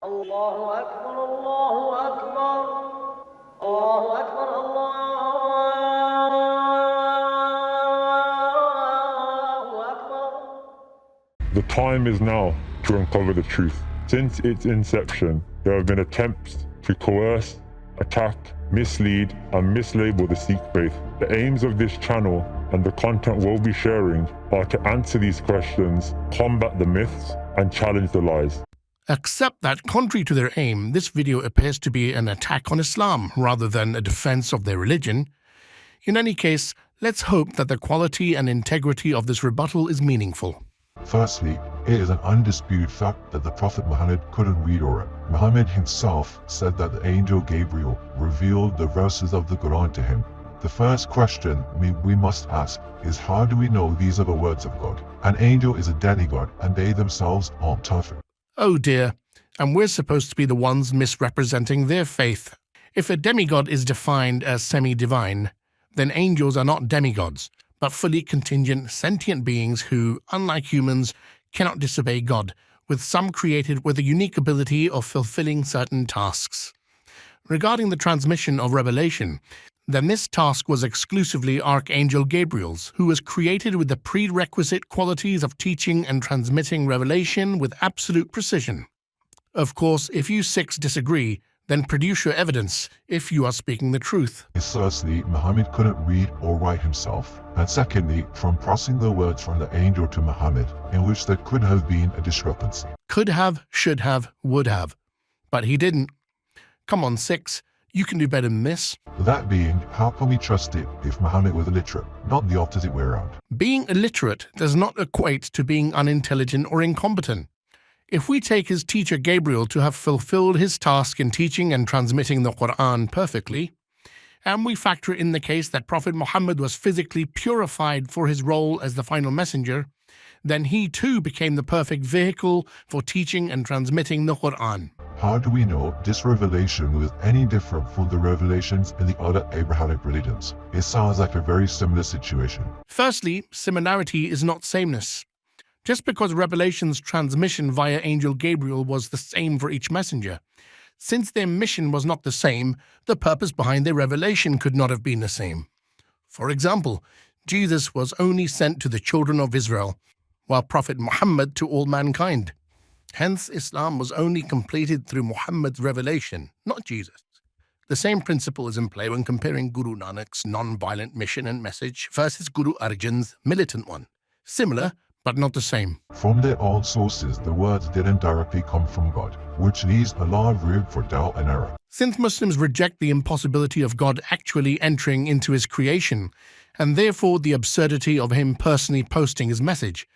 Allahu Akbar, Allahu Akbar, Allahu Akbar, Allahu Akbar. The time is now to uncover the truth. Since its inception, there have been attempts to coerce, attack, mislead, and mislabel the Sikh faith. The aims of this channel and the content we'll be sharing are to answer these questions, combat the myths, and challenge the lies. Except that, contrary to their aim, this video appears to be an attack on Islam rather than a defense of their religion. In any case, let's hope that the quality and integrity of this rebuttal is meaningful. Firstly, it is an undisputed fact that the Prophet Muhammad couldn't read or write. Muhammad himself said that the angel Gabriel revealed the verses of the Qur'an to him. The first question we must ask is, how do we know these are the words of God? An angel is a demigod, and they themselves aren't perfect. Oh dear, and we're supposed to be the ones misrepresenting their faith. If a demigod is defined as semi-divine, then angels are not demigods, but fully contingent sentient beings who, unlike humans, cannot disobey God, with some created with a unique ability of fulfilling certain tasks. Regarding the transmission of revelation, then this task was exclusively Archangel Gabriel's, who was created with the prerequisite qualities of teaching and transmitting revelation with absolute precision. Of course, if you Sikhs disagree, then produce your evidence if you are speaking the truth. Firstly, Muhammad couldn't read or write himself, and secondly, from passing the words from the angel to Muhammad, in which there could have been a discrepancy. Could have, should have, would have. But he didn't. Come on, Sikhs, you can do better than this. That being, how can we trust it if Muhammad was illiterate, not the opposite way around? Being illiterate does not equate to being unintelligent or incompetent. If we take his teacher Gabriel to have fulfilled his task in teaching and transmitting the Qur'an perfectly, and we factor in the case that Prophet Muhammad was physically purified for his role as the final messenger, then he too became the perfect vehicle for teaching and transmitting the Qur'an. How do we know this revelation was any different from the revelations in the other Abrahamic religions? It sounds like a very similar situation. Firstly, similarity is not sameness. Just because revelation's transmission via Angel Gabriel was the same for each messenger, since their mission was not the same, the purpose behind their revelation could not have been the same. For example, Jesus was only sent to the children of Israel, while Prophet Muhammad to all mankind. Hence, Islam was only completed through Muhammad's revelation, not Jesus. The same principle is in play when comparing Guru Nanak's non-violent mission and message versus Guru Arjan's militant one. Similar, but not the same. From their own sources, the words didn't directly come from God, which leaves a lot of room for doubt and error. Since Muslims reject the impossibility of God actually entering into his creation, and therefore the absurdity of him personally posting his message,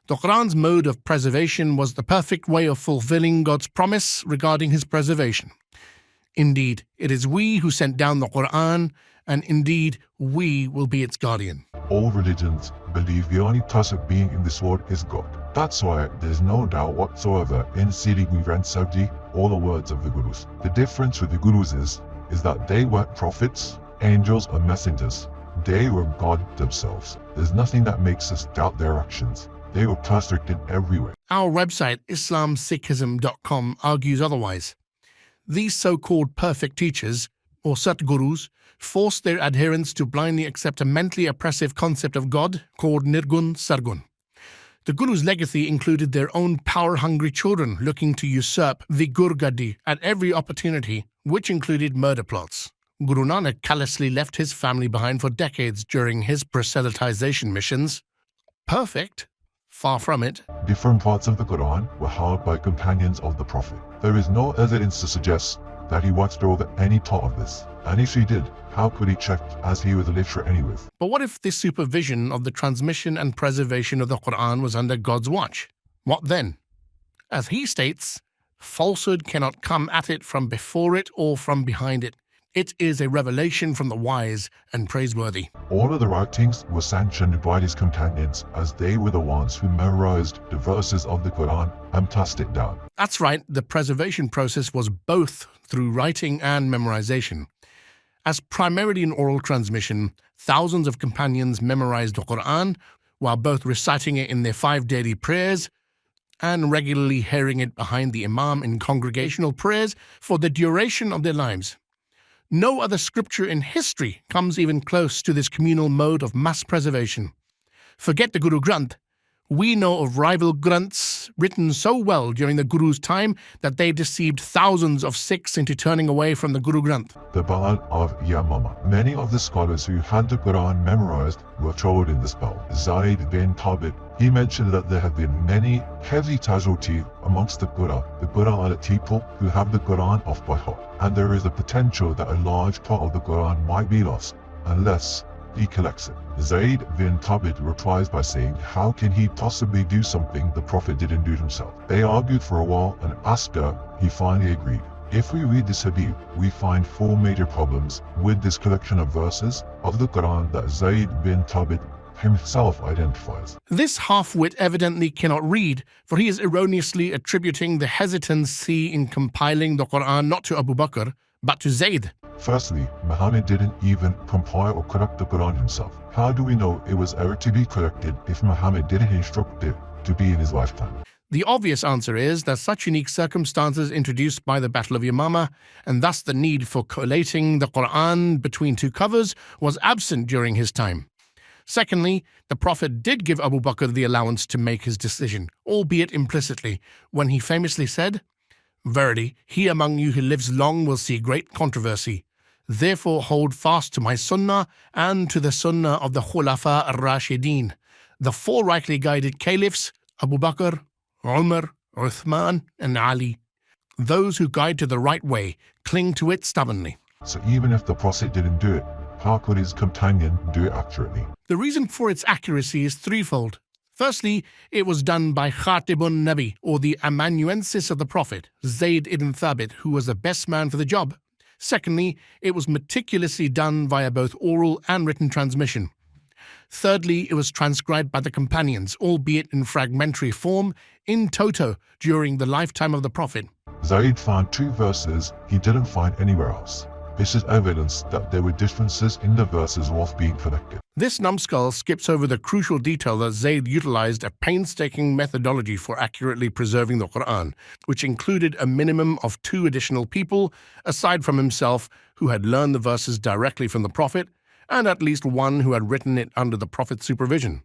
the Qur'an's mode of preservation was the perfect way of fulfilling God's promise regarding his preservation. Indeed, it is we who sent down the Qur'an, and indeed, we will be its guardian. All religions believe the only task being in this world is God. That's why there's no doubt whatsoever in sealing with Granth all the words of the Gurus. The difference with the Gurus is that they weren't prophets, angels, or messengers. They were God themselves. There's nothing that makes us doubt their actions. They were perfect in every way. Our website, Islam-Sikhism.com, argues otherwise. These so-called perfect teachers, or Satgurus, force their adherents to blindly accept a mentally oppressive concept of God called Nirgun Sargun. The Guru's legacy included their own power-hungry children looking to usurp the Gurgadi at every opportunity, which included murder plots. Guru Nanak callously left his family behind for decades during his proselytization missions. Perfect? Far from it. Different parts of the Quran were held by companions of the Prophet. There is no evidence to suggest that he watched over any part of this. And if he did, how could he check as he was illiterate anyway? But what if the supervision of the transmission and preservation of the Quran was under God's watch? What then? As he states, falsehood cannot come at it from before it or from behind it. It is a revelation from the wise and praiseworthy. All of the writings were sanctioned by his companions, as they were the ones who memorized the verses of the Quran and passed it down. That's right, the preservation process was both through writing and memorization. As primarily an oral transmission, thousands of companions memorized the Quran while both reciting it in their 5 daily prayers and regularly hearing it behind the Imam in congregational prayers for the duration of their lives. No other scripture in history comes even close to this communal mode of mass preservation. Forget the Guru Granth. We know of rival Granths written so well during the Guru's time that they deceived thousands of Sikhs into turning away from the Guru Granth. The Ballad of Yamama. Many of the scholars who had the Quran memorized were thrown in the spell. Zayd bin Thabit, he mentioned that there have been many heavy casualties amongst the Qur'an. The Qur'an are the people who have the Quran off by heart, and there is a potential that a large part of the Quran might be lost unless he collects it. Zayd bin Thabit replies by saying, how can he possibly do something the Prophet didn't do himself? They argued for a while, and after he finally agreed. If we read this hadith, we find four major problems with this collection of verses of the Quran that Zayd bin Thabit himself identifies. This half-wit evidently cannot read, for he is erroneously attributing the hesitancy in compiling the Quran not to Abu Bakr, but to Zayd. Firstly, Muhammad didn't even compile or correct the Quran himself. How do we know it was ever to be corrected if Muhammad didn't instruct it to be in his lifetime? The obvious answer is that such unique circumstances introduced by the Battle of Yamama, and thus the need for collating the Quran between two covers, was absent during his time. Secondly, the Prophet did give Abu Bakr the allowance to make his decision, albeit implicitly, when he famously said, "Verily, he among you who lives long will see great controversy. Therefore hold fast to my sunnah and to the sunnah of the Khulafa ar-Rashidin, the four rightly guided caliphs, Abu Bakr, Umar, Uthman, and Ali. Those who guide to the right way cling to it stubbornly." So even if the Prophet didn't do it, how could his companion do it accurately? The reason for its accuracy is threefold. Firstly, it was done by Khatibun Nabi, or the amanuensis of the Prophet, Zayd ibn Thabit, who was the best man for the job. Secondly, it was meticulously done via both oral and written transmission. Thirdly, it was transcribed by the companions, albeit in fragmentary form, in toto, during the lifetime of the Prophet. Zayd found two verses he didn't find anywhere else. This is evidence that there were differences in the verses worth being connected. This numbskull skips over the crucial detail that Zayd utilized a painstaking methodology for accurately preserving the Quran, which included a minimum of 2 additional people, aside from himself, who had learned the verses directly from the Prophet, and at least one who had written it under the Prophet's supervision.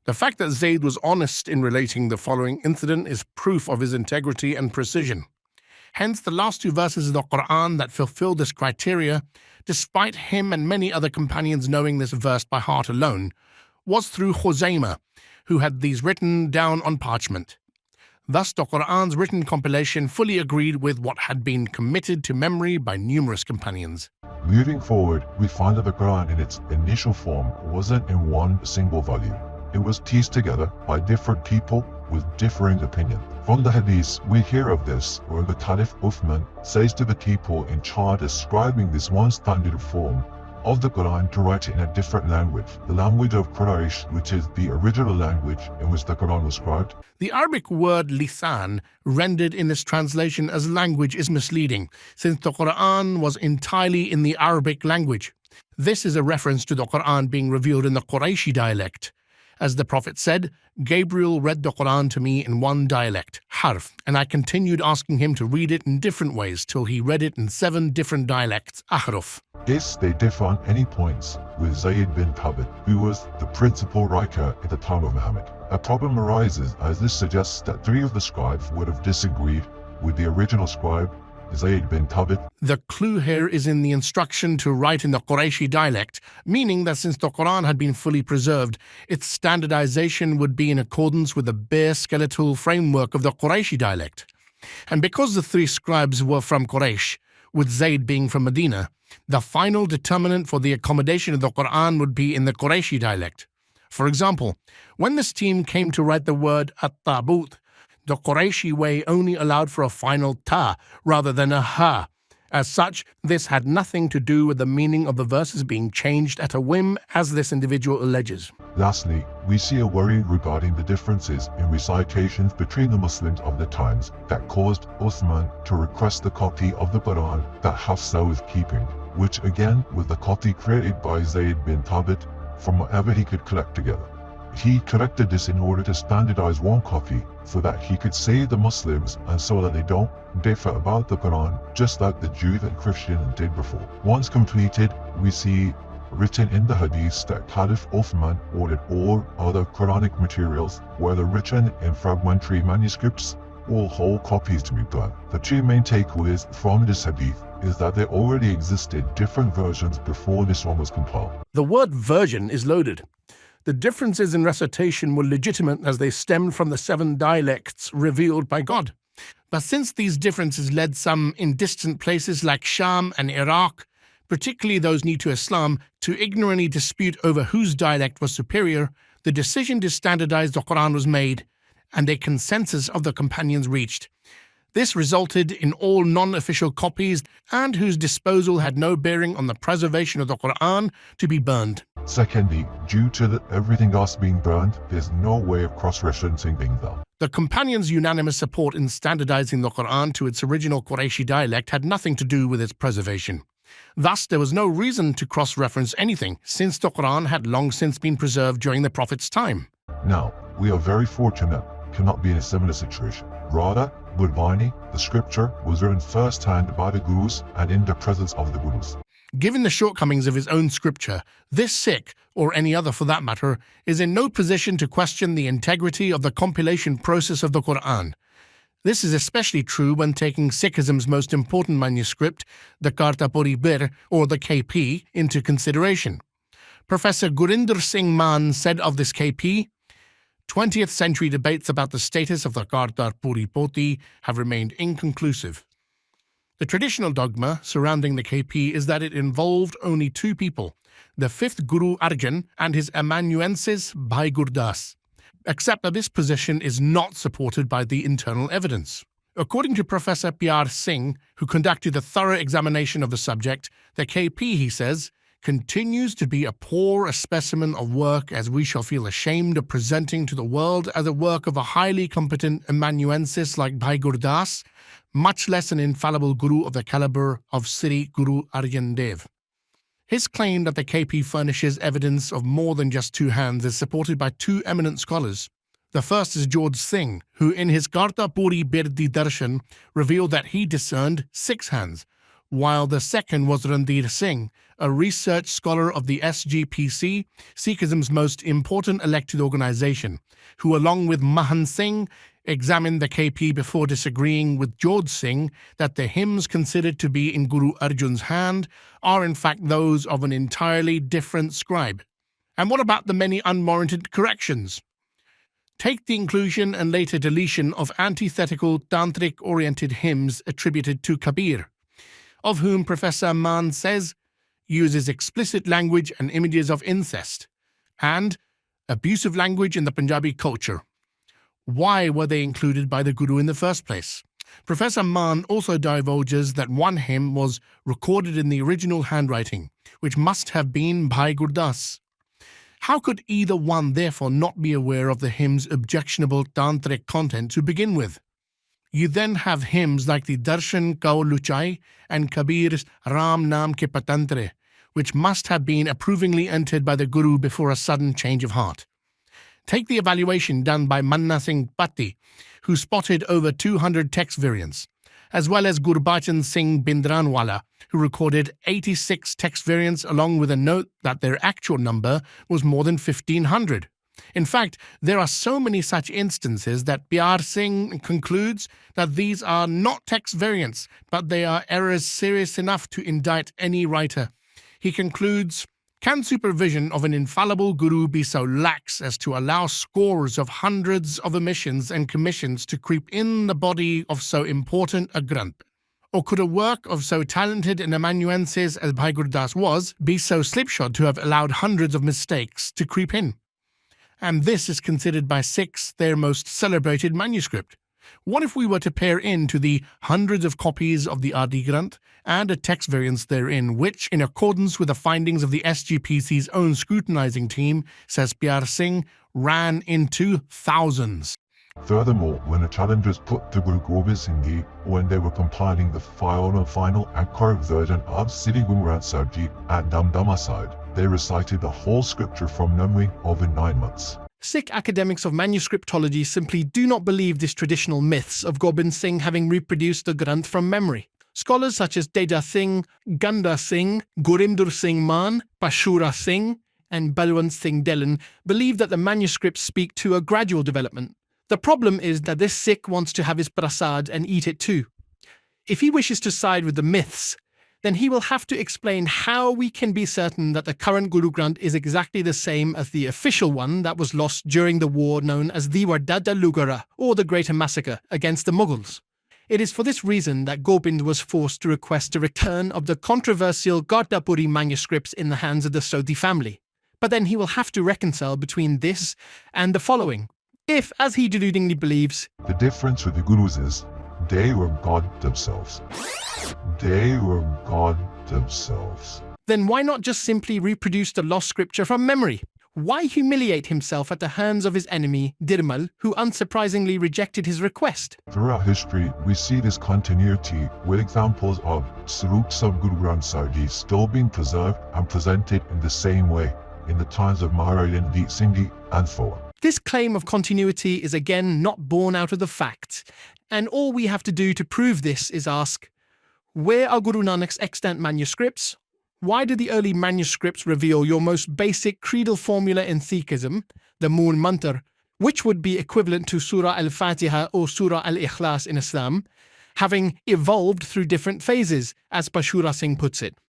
The fact that Zayd was honest in relating the following incident is proof of his integrity and precision. Hence, the last 2 verses of the Qur'an that fulfill this criteria, despite him and many other companions knowing this verse by heart alone, was through Khuzaymah, who had these written down on parchment. Thus, the Qur'an's written compilation fully agreed with what had been committed to memory by numerous companions. Moving forward, we find that the Quran in its initial form wasn't in one single volume. It was pieced together by different people with differing opinions. From the hadith, we hear of this where the Caliph Uthman says to the people in charge describing this one standard form of the Quran to write it in a different language, the language of Quraysh, which is the original language in which the Quran was scribed. The Arabic word lisan, rendered in this translation as language, is misleading, since the Quran was entirely in the Arabic language. This is a reference to the Quran being revealed in the Qurayshi dialect. As the Prophet said, Gabriel read the Quran to me in one dialect, harf, and I continued asking him to read it in different ways till he read it in 7 different dialects, ahruf. If they differ on any points with Zayd bin Thabit, who was the principal writer at the time of Muhammad, a problem arises as this suggests that 3 of the scribes would have disagreed with the original scribe, Zayd bin Thabit. The clue here is in the instruction to write in the Qurayshi dialect, meaning that since the Quran had been fully preserved, its standardization would be in accordance with the bare skeletal framework of the Qurayshi dialect. And because the 3 scribes were from Quraysh, with Zayd being from Medina, the final determinant for the accommodation of the Quran would be in the Qurayshi dialect. For example, when this team came to write the word at-tabut, the Qurayshi way only allowed for a final ta rather than a ha. As such, this had nothing to do with the meaning of the verses being changed at a whim, as this individual alleges. Lastly, we see a worry regarding the differences in recitations between the Muslims of the times that caused Uthman to request the copy of the Quran that Hafsa was keeping, which again was the copy created by Zayd bin Thabit from whatever he could collect together. He corrected this in order to standardize one copy so that he could save the Muslims and so that they don't differ about the Quran just like the Jews and Christians did before. Once completed, we see written in the Hadiths that Caliph Uthman ordered all other Quranic materials, whether written in fragmentary manuscripts or whole copies, to be burned. The two main takeaways from this Hadith is that there already existed different versions before this one was compiled. The word version is loaded. The differences in recitation were legitimate as they stemmed from the 7 dialects revealed by God. But since these differences led some in distant places like Sham and Iraq, particularly those new to Islam, to ignorantly dispute over whose dialect was superior, the decision to standardize the Quran was made, and a consensus of the companions reached. This resulted in all non-official copies and whose disposal had no bearing on the preservation of the Quran to be burned. Secondly, due to everything else being burned, there's no way of cross-referencing things out. The companions' unanimous support in standardizing the Quran to its original Qurayshi dialect had nothing to do with its preservation. Thus, there was no reason to cross-reference anything, since the Quran had long since been preserved during the Prophet's time. Now, we are very fortunate cannot be in a similar situation. Rather, Gurbani, the scripture, was written first-hand by the Gurus and in the presence of the Gurus. Given the shortcomings of his own scripture, this Sikh, or any other for that matter, is in no position to question the integrity of the compilation process of the Qur'an. This is especially true when taking Sikhism's most important manuscript, the Kartapuri Bir, or the KP, into consideration. Professor Gurinder Singh Mann said of this KP, 20th century debates about the status of the Kartapuri Poti have remained inconclusive. The traditional dogma surrounding the KP is that it involved only 2 people, the 5th Guru Arjan and his amanuensis Bhai Gurdas, except that this position is not supported by the internal evidence. According to Professor Pyar Singh, who conducted a thorough examination of the subject, the KP, he says, continues to be a poor specimen of work as we shall feel ashamed of presenting to the world as a work of a highly competent amanuensis like Bhai Gurdas, much less an infallible guru of the caliber of Sri Guru Arjan Dev. His claim that the KP furnishes evidence of more than just 2 hands is supported by 2 eminent scholars. The first is George Singh, who in his Kartapuri Birdi Darshan revealed that he discerned 6 hands, while the second was Randir Singh, a research scholar of the SGPC, Sikhism's most important elected organization, who along with Mahan Singh examined the KP before disagreeing with George Singh that the hymns considered to be in Guru Arjan's hand are in fact those of an entirely different scribe. And what about the many unwarranted corrections? Take the inclusion and later deletion of antithetical tantric-oriented hymns attributed to Kabir, of whom Professor Mann says uses explicit language and images of incest, and abusive language in the Punjabi culture. Why were they included by the Guru in the first place? Professor Mann also divulges that one hymn was recorded in the original handwriting, which must have been Bhai Gurdas. How could either one therefore not be aware of the hymn's objectionable tantric content to begin with? You then have hymns like the Darshan Kau Luchai and Kabir's Ram Nam Ke Patantre, which must have been approvingly entered by the Guru before a sudden change of heart. Take the evaluation done by Manna Singh Patti, who spotted over 200 text variants, as well as Gurbachan Singh Bindranwala, who recorded 86 text variants along with a note that their actual number was more than 1,500. In fact, there are so many such instances that Pyar Singh concludes that these are not text variants, but they are errors serious enough to indict any writer. He concludes, can supervision of an infallible guru be so lax as to allow scores of hundreds of omissions and commissions to creep in the body of so important a Granth? Or could a work of so talented an amanuensis as Bhai Gurdas was be so slipshod to have allowed hundreds of mistakes to creep in? And this is considered by Sikhs their most celebrated manuscript. What if we were to pair into the hundreds of copies of the Adi Granth and a text variance therein, which, in accordance with the findings of the SGPC's own scrutinizing team, says Pyar Singh, ran into thousands? Furthermore, when the challengers put to Guru Gobind Singh Ji when they were compiling the final and correct version of Sri Guru Granth Sahib Ji at Damdama side, they recited the whole scripture from memory over 9 months. Sikh academics of manuscriptology simply do not believe these traditional myths of Gobind Singh having reproduced the Granth from memory. Scholars such as Deda Singh, Ganda Singh, Gurimdur Singh Man, Pashura Singh, and Balwant Singh Dillon believe that the manuscripts speak to a gradual development. The problem is that this Sikh wants to have his prasad and eat it too. If he wishes to side with the myths, then he will have to explain how we can be certain that the current Guru Granth is exactly the same as the official one that was lost during the war known as the Wardada Lugara, or the Greater Massacre, against the Mughals. It is for this reason that Gobind was forced to request a return of the controversial Gardapuri manuscripts in the hands of the Sodhi family. But then he will have to reconcile between this and the following. If, as he deludingly believes, The difference with the Gurus is they were God themselves. They were God themselves. then why not just simply reproduce the lost scripture from memory? Why humiliate himself at the hands of his enemy, Dirmal, who unsurprisingly rejected his request? Throughout history, we see this continuity with examples of Sarups of Guru Granth Sahib Ji still being preserved and presented in the same way in the times of Maharaja Ranjit Singh Ji and so on. This claim of continuity is again not born out of the facts, and all we have to do to prove this is ask, where are Guru Nanak's extant manuscripts? Why did the early manuscripts reveal your most basic creedal formula in Sikhism, the Mool Mantar, which would be equivalent to Surah Al-Fatiha or Surah Al-Ikhlas in Islam, having evolved through different phases, as Pashura Singh puts it?